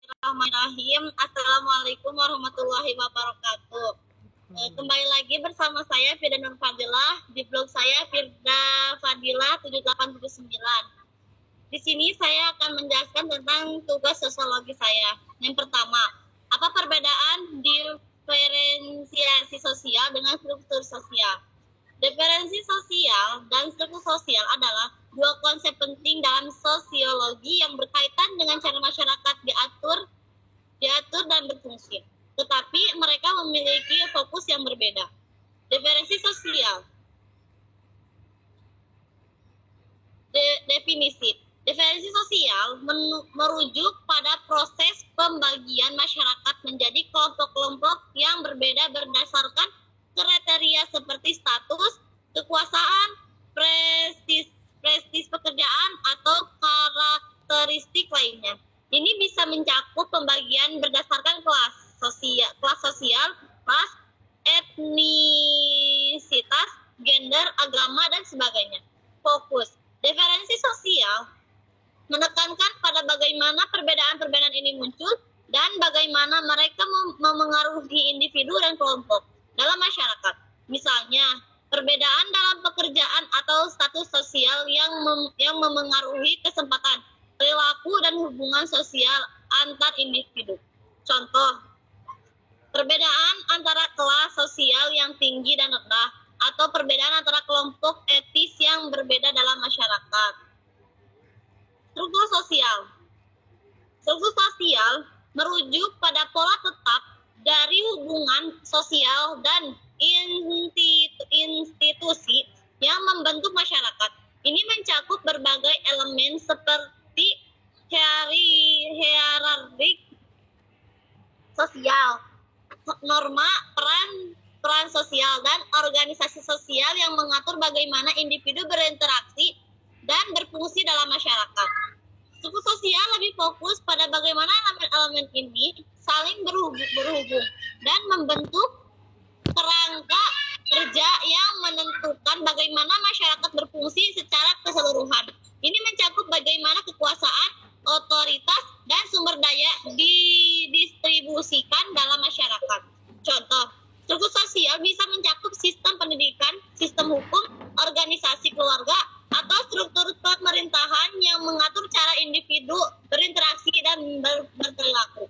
Bismillahirrahmanirrahim. Assalamualaikum warahmatullahi wabarakatuh. Kembali lagi bersama saya Firda Nur Fadilah di blog saya Firda Fadilah 7879. Di sini saya akan menjelaskan tentang tugas sosiologi saya. Yang pertama, apa perbedaan diferensiasi sosial dengan struktur sosial? Diferensi sosial dan struktur sosial adalah dua konsep penting dalam sosiologi yang berkaitan dengan cara masyarakat diatur dan berfungsi. Tetapi mereka memiliki fokus yang berbeda. Diferensi sosial. Definisi. Diferensi sosial merujuk pada proses pembagian masyarakat menjadi kelompok-kelompok yang berbeda berdasarkan kriteria seperti status, kekuasaan, prestis pekerjaan, atau karakteristik lainnya. Ini bisa mencakup pembagian berdasarkan kelas sosial, ras, etnisitas, gender, agama, dan sebagainya. Fokus. Diferensi sosial menekankan pada bagaimana perbedaan-perbedaan ini muncul dan bagaimana mereka memengaruhi individu dan kelompok dalam masyarakat. Misalnya, perbedaan dalam pekerjaan atau status sosial yang memengaruhi kesempatan, perilaku, dan hubungan sosial antar individu. Contoh, perbedaan antara kelas sosial yang tinggi dan rendah, atau perbedaan antara kelompok etis yang berbeda dalam masyarakat. Struktur sosial. Struktur sosial merujuk pada pola tetap dari hubungan sosial dan institusi yang membentuk masyarakat. Ini mencakup berbagai elemen seperti hierarki sosial, norma, peran sosial, dan organisasi sosial yang mengatur bagaimana individu berinteraksi dan berfungsi dalam masyarakat. Struktur sosial lebih fokus pada bagaimana elemen-elemen ini saling berhubung dan membentuk kerangka kerja yang menentukan bagaimana masyarakat berfungsi secara keseluruhan. Ini mencakup bagaimana kekuasaan, otoritas, dan sumber daya didistribusikan dalam masyarakat. Contoh, struktur sosial bisa mencakup sistem pendidikan, sistem hukum, organisasi keluarga, atau struktur pemerintahan yang mengatur cara individu berinteraksi dan berperilaku.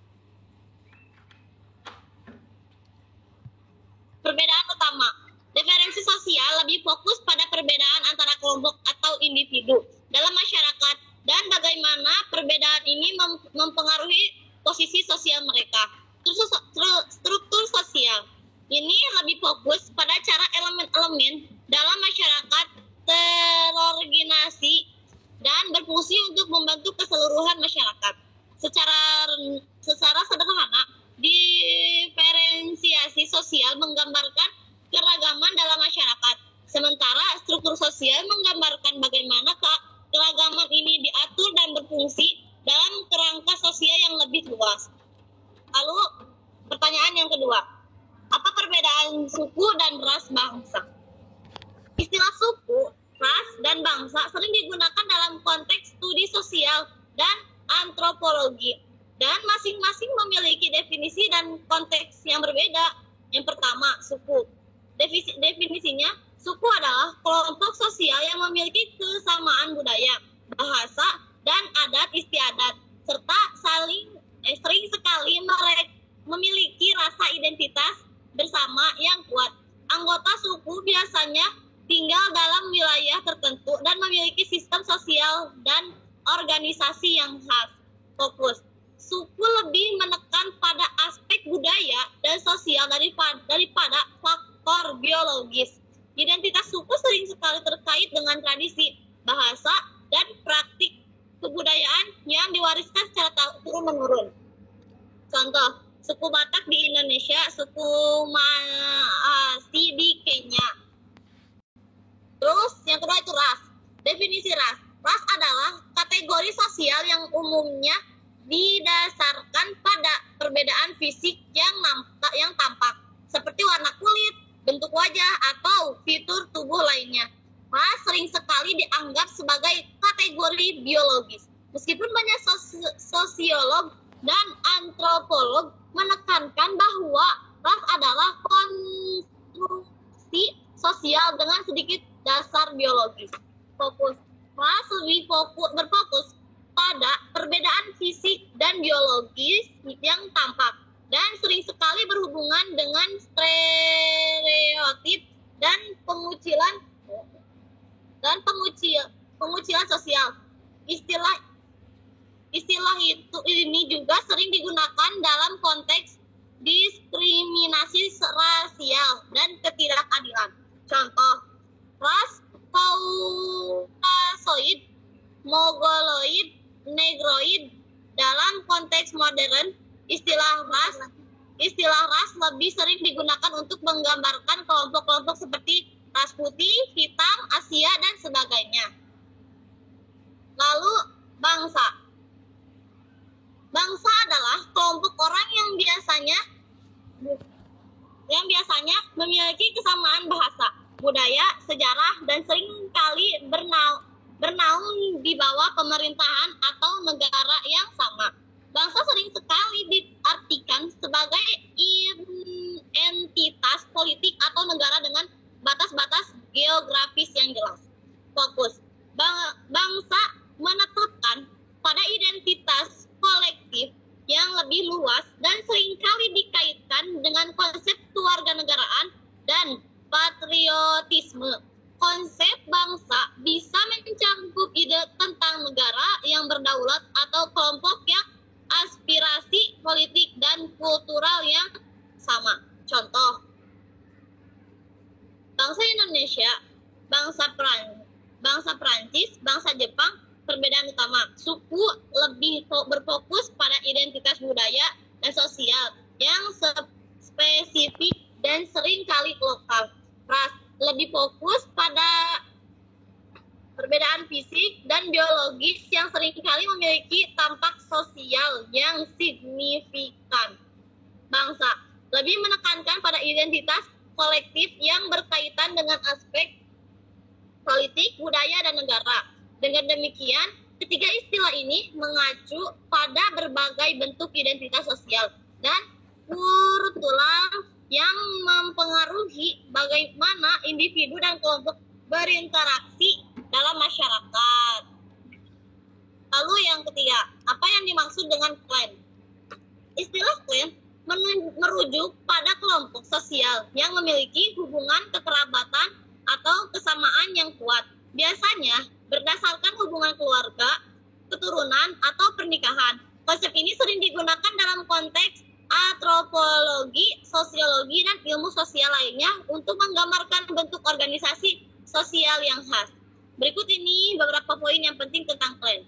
Perbedaan utama. Diferensi sosial lebih fokus pada perbedaan antara kelompok atau individu dalam masyarakat dan bagaimana perbedaan ini mempengaruhi posisi sosial mereka. Struktur sosial ini lebih fokus pada cara elemen-elemen dalam masyarakat terorganisasi dan berfungsi untuk membantu keseluruhan masyarakat. Secara sederhana, diferensiasi sosial menggambarkan keragaman dalam masyarakat, sementara struktur sosial menggambarkan bagaimana keragaman ini diatur dan berfungsi dalam kerangka sosial yang lebih luas. Lalu, pertanyaan yang kedua, apa perbedaan suku dan ras bangsa? Istilah suku, ras, dan bangsa sering digunakan dalam konteks studi sosial dan antropologi, dan masing-masing memiliki definisi dan konteks yang berbeda. Yang pertama, suku. Definisinya, suku adalah kelompok sosial yang memiliki kesamaan budaya, bahasa, dan adat istiadat, serta sering sekali memiliki rasa identitas bersama yang kuat. Anggota suku biasanya tinggal dalam wilayah tertentu dan memiliki sistem sosial dan organisasi yang khas. Fokus. Suku lebih menekan pada aspek budaya dan sosial daripada faktor biologis. Identitas suku sering sekali terkait dengan tradisi, bahasa, dan praktik kebudayaan yang diwariskan secara turun-menurun. Contoh, suku Batak di Indonesia, suku Maasai di Kenya. Terus yang kedua itu ras. Definisi ras. Ras adalah kategori sosial yang umumnya didasarkan pada perbedaan fisik yang tampak, seperti warna kulit, bentuk wajah, atau fitur tubuh lainnya. Ras sering sekali dianggap sebagai kategori biologis. Meskipun banyak sosiolog dan biologis. Fokus ras lebih berfokus pada perbedaan fisik dan biologis yang tampak dan sering sekali berhubungan dengan stereotip dan pengucilan sosial. Istilah ini juga sering digunakan dalam konteks diskriminasi rasial dan ketidakadilan. Contoh, ras Kaukasoid, Mongoloid, Negroid. Dalam konteks modern, istilah ras lebih sering digunakan untuk menggambarkan kelompok-kelompok seperti ras putih, hitam, Asia, dan sebagainya. Lalu, bangsa. Bangsa adalah kelompok orang yang biasanya memiliki kesamaan bahasa, budaya, sejarah, dan seringkali bernaung di bawah pemerintahan atau negara yang sama. Bangsa sering sekali diartikan sebagai entitas politik atau negara dengan batas-batas geografis yang jelas. Fokus. Bangsa menetapkan pada identitas kolektif yang lebih luas dan seringkali dikaitkan dengan konsep kewarganegaraan dan patriotisme. Konsep bangsa bisa mencakup ide tentang negara yang berdaulat atau kelompok yang aspirasi politik dan kultural yang sama. Contoh, bangsa Indonesia, bangsa Perancis, bangsa Jepang. Perbedaan utama, suku lebih berfokus pada identitas budaya dan sosial yang spesifik dan seringkali lokal. Ras lebih fokus pada perbedaan fisik dan biologis yang seringkali memiliki tampak sosial yang signifikan. Bangsa lebih menekankan pada identitas kolektif yang berkaitan dengan aspek politik, budaya, dan negara. Dengan demikian, ketiga istilah ini mengacu pada berbagai bentuk identitas sosial dan kultural yang mempengaruhi bagaimana individu dan kelompok berinteraksi dalam masyarakat. Lalu yang ketiga, apa yang dimaksud dengan klan? Istilah klan merujuk pada kelompok sosial yang memiliki hubungan kekerabatan atau kesamaan yang kuat. Biasanya berdasarkan hubungan keluarga, keturunan, atau pernikahan. Konsep ini sering digunakan dalam konteks antropologi, sosiologi, dan ilmu sosial lainnya untuk menggambarkan bentuk organisasi sosial yang khas. Berikut ini beberapa poin yang penting tentang klan.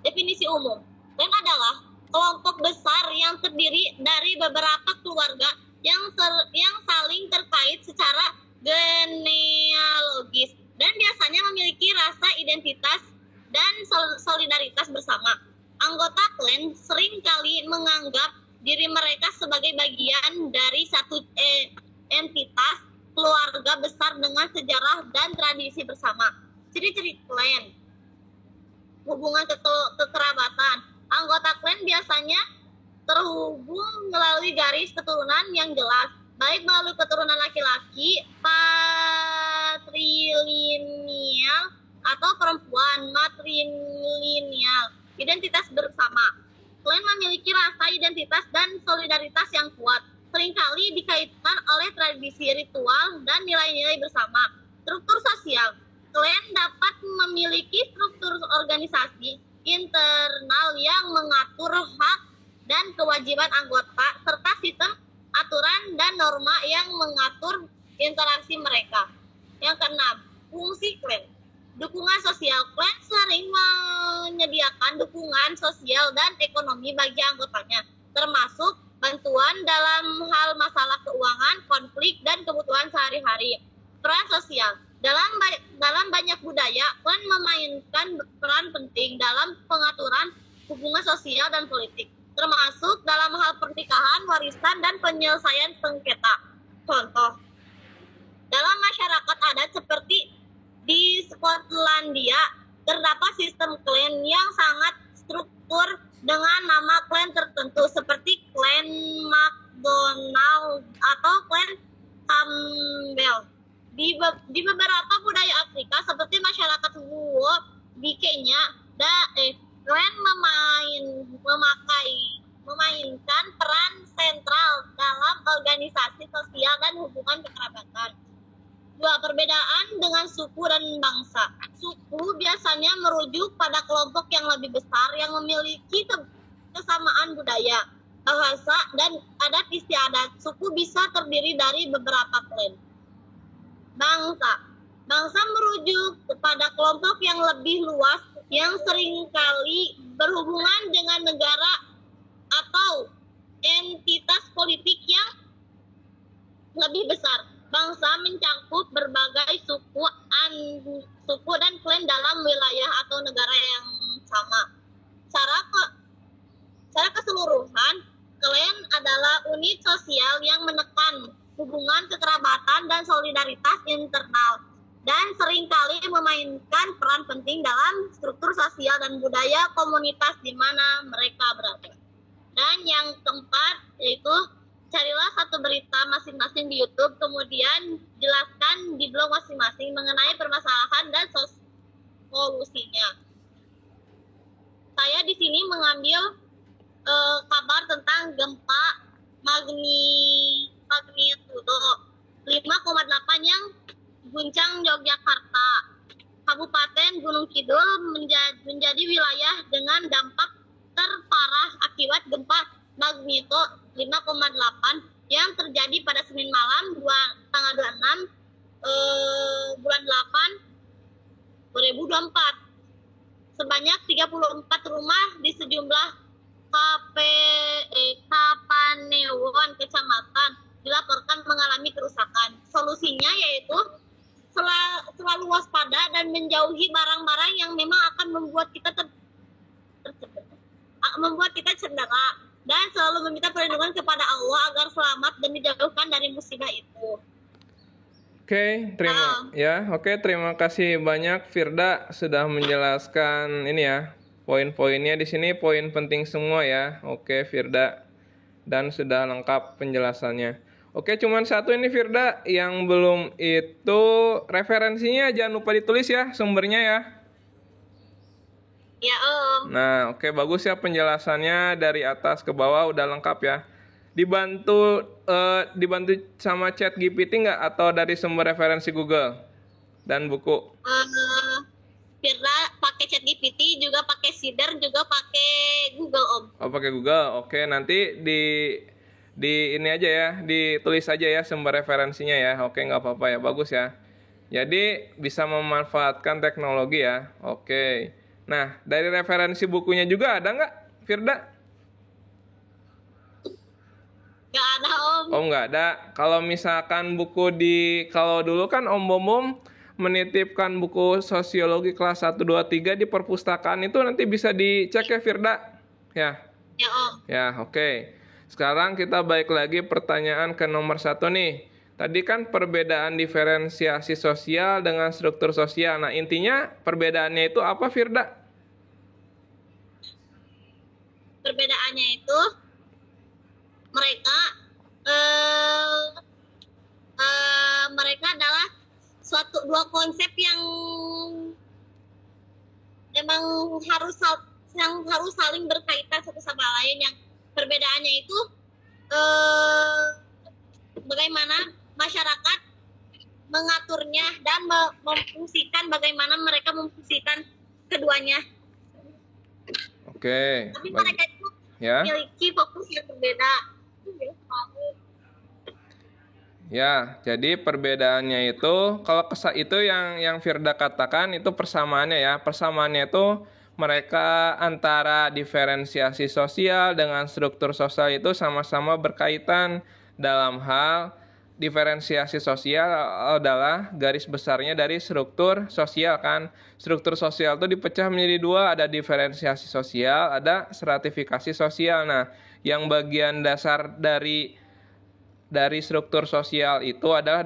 Definisi umum. Klan adalah kelompok besar yang terdiri dari beberapa keluarga yang saling terkait secara genealogis dan biasanya memiliki rasa identitas dan solidaritas bersama. Anggota klan seringkali menganggap diri mereka sebagai bagian dari satu entitas keluarga besar dengan sejarah dan tradisi bersama. Ciri-ciri klan. Hubungan kekerabatan. Anggota klan biasanya terhubung melalui garis keturunan yang jelas, baik melalui keturunan laki-laki, patrilineal, atau perempuan, matrilineal. Identitas bersama. Klan memiliki rasa identitas dan solidaritas yang kuat, seringkali dikaitkan oleh tradisi ritual dan nilai-nilai bersama. Struktur sosial. Klan dapat memiliki struktur organisasi internal yang mengatur hak dan kewajiban anggota, serta sistem aturan dan norma yang mengatur interaksi mereka. Yang keenam, fungsi klan. Dukungan sosial. Klan sering menyediakan dukungan sosial dan ekonomi bagi anggotanya, termasuk bantuan dalam hal masalah keuangan, konflik, dan kebutuhan sehari-hari. Peran sosial. Dalam banyak budaya, klan memainkan peran penting dalam pengaturan hubungan sosial dan politik, termasuk dalam hal pernikahan, warisan, dan penyelesaian sengketa. Contoh, dalam masyarakat adat seperti di Skotlandia, terdapat sistem klan yang sangat struktur dengan nama klan tertentu seperti klan MacDonald atau klan Campbell. Di beberapa budaya memainkan peran sentral dalam organisasi sosial dan hubungan kekerabatan. 2. Perbedaan dengan suku dan bangsa. Suku biasanya merujuk pada kelompok yang lebih besar yang memiliki kesamaan budaya, bahasa, dan adat istiadat. Suku bisa terdiri dari beberapa klan. Bangsa merujuk kepada kelompok yang lebih luas yang seringkali berhubungan dengan negara atau entitas politik yang lebih besar. Bangsa mencakup berbagai suku dan klan dalam wilayah atau negara yang sama. Secara keseluruhan, klan adalah unit sosial yang menekan hubungan kekerabatan dan solidaritas internal, dan seringkali memainkan peran penting dalam struktur sosial dan budaya komunitas di mana mereka berada. Dan yang keempat yaitu carilah satu berita masing-masing di YouTube, kemudian jelaskan di blog masing-masing mengenai permasalahan dan solusinya. Saya di sini mengambil kabar tentang gempa magnitudo 5,8 yang guncang Yogyakarta. Kabupaten Gunung Kidul menjadi wilayah dengan dampak terparah akibat gempa magnitudo 5,8 yang terjadi pada Senin malam tanggal 26 bulan 8 2024. Sebanyak 34 rumah di sejumlah Kapanewon kecamatan dilaporkan mengalami kerusakan. Solusinya yaitu selalu waspada dan menjauhi barang-barang yang memang akan membuat kita cedera, dan selalu meminta perlindungan kepada Allah agar selamat dan dijauhkan dari musibah itu. Terima kasih banyak Firda sudah menjelaskan ini ya. Poin-poinnya di sini poin penting semua ya. Oke, Firda. Dan sudah lengkap penjelasannya. Oke, cuman satu ini Firda yang belum itu referensinya jangan lupa ditulis ya, sumbernya ya. Ya, Om. Nah, oke, bagus ya penjelasannya dari atas ke bawah udah lengkap ya. Dibantu sama chat GPT nggak atau dari sumber referensi Google dan buku? Firda pakai chat GPT, juga pakai Sider, juga pakai Google, Om. Oh, pakai Google. Oke, nanti di ini aja ya, ditulis aja ya sumber referensinya ya. Oke, nggak apa-apa ya, bagus ya. Jadi bisa memanfaatkan teknologi ya. Oke. Nah, dari referensi bukunya juga ada nggak, Firda? Nggak ada, Om. Oh, nggak ada. Kalau misalkan kalau dulu kan Om Bom menitipkan buku sosiologi kelas 1, 2, 3 di perpustakaan itu nanti bisa dicek ya, Firda. Ya. Ya, Om. Ya, oke. Sekarang kita balik lagi pertanyaan ke nomor 1 nih. Tadi kan perbedaan diferensiasi sosial dengan struktur sosial. Nah, intinya perbedaannya itu apa, Firda? Perbedaannya itu mereka adalah dua konsep yang memang harus saling berkaitan satu sama lain. Yang perbedaannya itu bagaimana masyarakat mengaturnya dan bagaimana mereka memfungsikan keduanya. Oke. Tapi mereka itu memiliki fokus yang berbeda. Ya, jadi perbedaannya itu kalau itu yang Firda katakan itu persamaannya ya. Persamaannya itu mereka antara diferensiasi sosial dengan struktur sosial itu sama-sama berkaitan dalam hal diferensiasi sosial adalah garis besarnya dari struktur sosial kan. Struktur sosial itu dipecah menjadi dua, ada diferensiasi sosial, ada stratifikasi sosial. Nah, yang bagian dasar dari struktur sosial itu adalah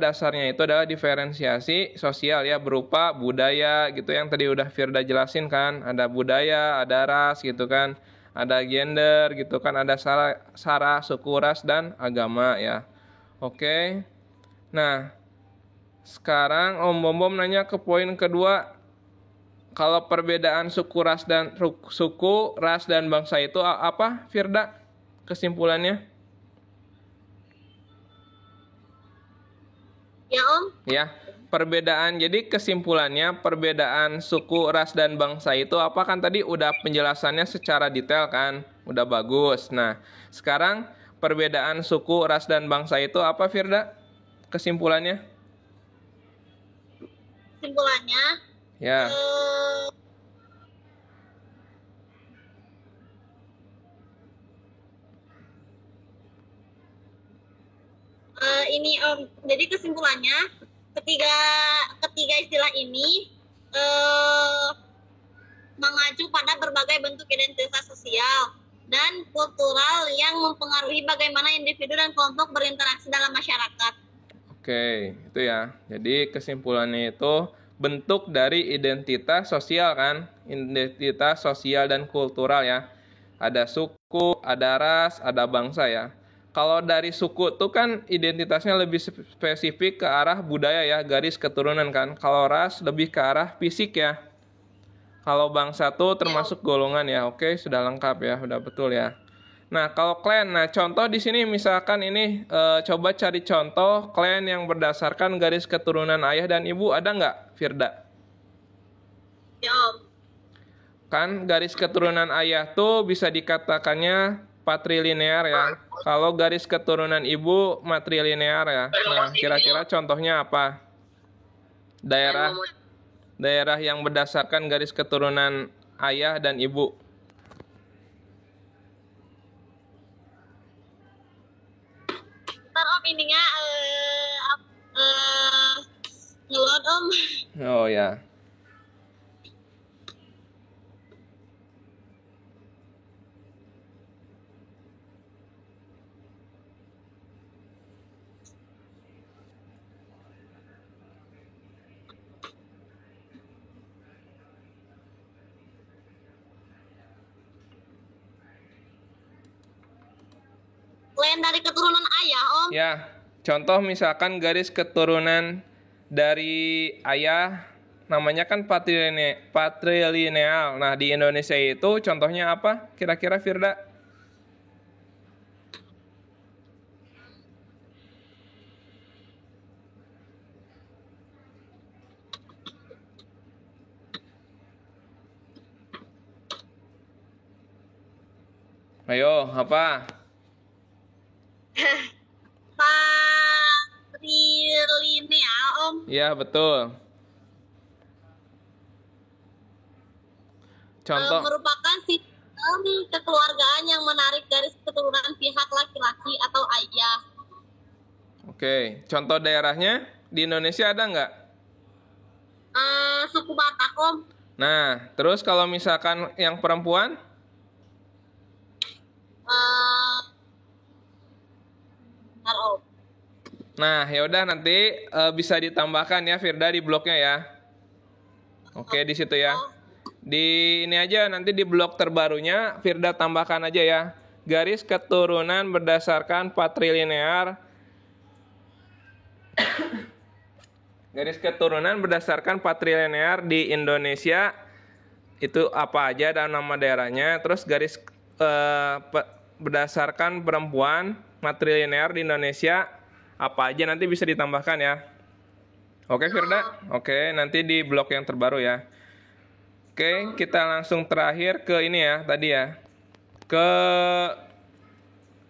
diferensiasi sosial ya, berupa budaya gitu yang tadi udah Firda jelasin kan. Ada budaya, ada ras gitu kan. Ada gender gitu kan, ada sara, suku, ras, dan agama ya. Oke. Nah, sekarang Om Bom nanya ke poin kedua. Kalau perbedaan suku, ras dan bangsa itu apa, Firda? Kesimpulannya? Ya, Om. Ya, perbedaan. Jadi kesimpulannya perbedaan suku, ras dan bangsa itu apa, kan tadi udah penjelasannya secara detail kan? Udah bagus. Nah, sekarang perbedaan suku, ras dan bangsa itu apa, Firda? Kesimpulannya? Kesimpulannya, Ya. Ini Om, jadi kesimpulannya ketiga istilah ini mengacu pada berbagai bentuk identitas sosial dan kultural yang mempengaruhi bagaimana individu dan kelompok berinteraksi dalam masyarakat. Oke, itu ya. Jadi kesimpulannya itu bentuk dari identitas sosial kan? Identitas sosial dan kultural ya. Ada suku, ada ras, ada bangsa ya. Kalau dari suku tuh kan identitasnya lebih spesifik ke arah budaya ya, garis keturunan kan. Kalau ras lebih ke arah fisik ya. Kalau bangsa tuh termasuk golongan ya. Oke, sudah lengkap ya, sudah betul ya. Nah, kalau klan, nah contoh di sini misalkan ini coba cari contoh klan yang berdasarkan garis keturunan ayah dan ibu, ada nggak, Firda? Ya, Om. Kan garis keturunan ayah tuh bisa dikatakannya patrilinear ya. Kalau garis keturunan ibu matrilinear ya. Nah, kira-kira contohnya apa? Daerah yang berdasarkan garis keturunan ayah dan ibu. Ntar Om ininya ngeload Om. Oh ya. Klan dari keturunan ayah Om. Ya, contoh misalkan garis keturunan dari ayah namanya kan patrilineal. Nah, di Indonesia itu contohnya apa? Kira-kira, Firda? Ayo, apa? Patrilineal Om. Ya, betul. Contoh. Merupakan sistem kekeluargaan yang menarik garis keturunan pihak laki-laki atau ayah. Oke, contoh daerahnya di Indonesia ada nggak? Suku Batak Om. Nah, terus kalau misalkan yang perempuan? Om. Nah, ya udah nanti bisa ditambahkan ya Firda di blognya ya. Oke, di situ ya. Di ini aja nanti di blog terbarunya Firda tambahkan aja ya. Garis keturunan berdasarkan patrilinear. Garis keturunan berdasarkan patrilinear di Indonesia itu apa aja dan nama daerahnya. Terus garis berdasarkan perempuan matrilinear di Indonesia apa aja nanti bisa ditambahkan ya. Oke Firda? Oke, nanti di blog yang terbaru ya. Oke, kita langsung terakhir ke ini ya, tadi ya. Ke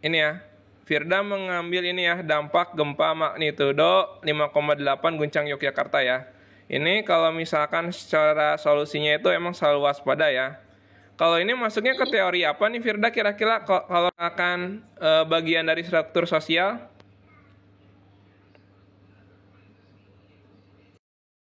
ini ya. Firda mengambil ini ya, dampak gempa magnitudo 5,8 guncang Yogyakarta ya. Ini kalau misalkan secara solusinya itu emang selalu waspada ya. Kalau ini masuknya ke teori apa nih Firda kira-kira kalau akan bagian dari struktur sosial?